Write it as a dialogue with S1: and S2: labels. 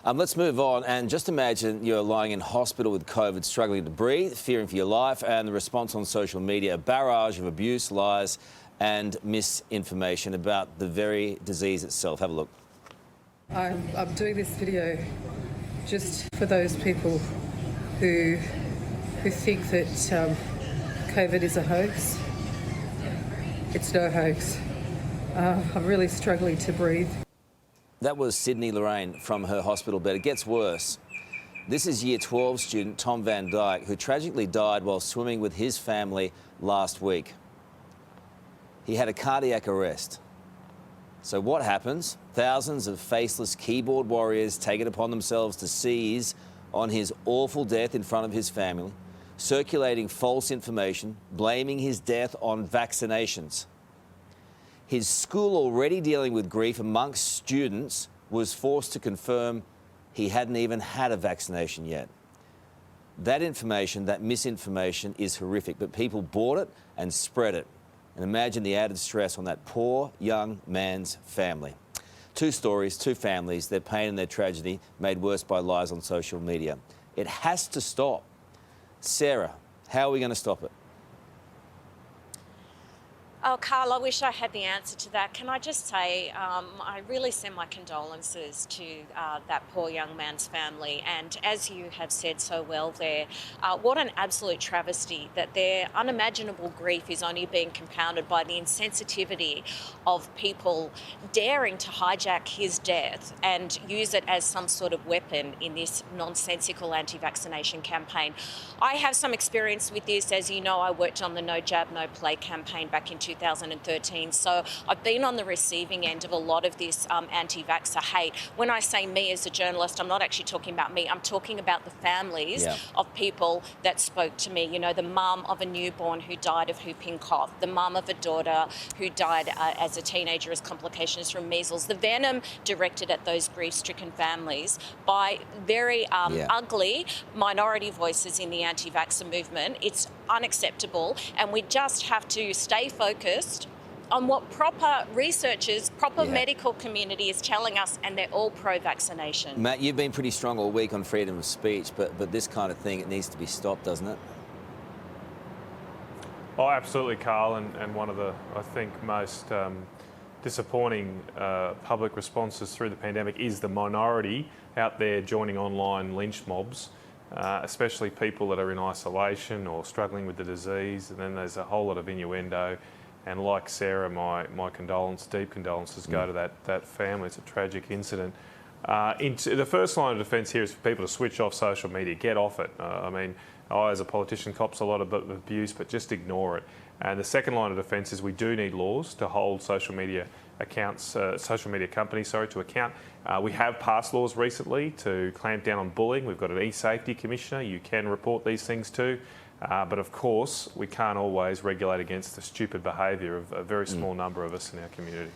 S1: Let's move on and just imagine you're lying in hospital with COVID, struggling to breathe, fearing for your life, and the response on social media, a barrage of abuse, lies and misinformation about the very disease itself. Have a look.
S2: I'm doing this video just for those people who think that COVID is a hoax. It's no hoax. I'm really struggling to breathe.
S1: That was Sydney Lorraine from her hospital bed. It gets worse. This is Year 12 student Tom Van Dyke, who tragically died while swimming with his family last week. He had a cardiac arrest. So what happens? Thousands of faceless keyboard warriors take it upon themselves to seize on his awful death in front of his family, circulating false information, blaming his death on vaccinations. His school, already dealing with grief amongst students, was forced to confirm he hadn't even had a vaccination yet. That information, that misinformation, is horrific, but people bought it and spread it. And imagine the added stress on that poor young man's family. Two stories, two families, their pain and their tragedy made worse by lies on social media. It has to stop. Sarah, how are we going to stop it?
S3: Oh, Karl, I wish I had the answer to that. Can I just say, I really send my condolences to that poor young man's family. And as you have said so well there, what an absolute travesty that their unimaginable grief is only being compounded by the insensitivity of people daring to hijack his death and use it as some sort of weapon in this nonsensical anti-vaccination campaign. I have some experience with this. As you know, I worked on the No Jab, No Play campaign back in 2013. So I've been on the receiving end of a lot of this anti-vaxxer hate. When I say me as a journalist, I'm not actually talking about me. I'm talking about the families of people that spoke to me. You know, the mum of a newborn who died of whooping cough, the mum of a daughter who died as a teenager as complications from measles. The venom directed at those grief-stricken families by very ugly minority voices in the anti-vaxxer movement. It's unacceptable, and we just have to stay focused on what proper researchers, proper medical community is telling us, and they're all pro-vaccination.
S1: Matt, you've been pretty strong all week on freedom of speech, but this kind of thing, it needs to be stopped, doesn't it?
S4: Oh, absolutely, Karl, and one of the, I think, most disappointing public responses through the pandemic is the minority out there joining online lynch mobs, especially people that are in isolation or struggling with the disease. And then there's a whole lot of innuendo. And like Sarah, my deep condolences go to that family. It's a tragic incident. The first line of defence here is for people to switch off social media, get off it. I mean, I as a politician cops a lot of abuse, but just ignore it. And the second line of defence is we do need laws to hold social media accounts, social media companies, to account. We have passed laws recently to clamp down on bullying. We've got an e-safety commissioner you can report these things to. But of course, we can't always regulate against the stupid behaviour of a very small number of us in our community.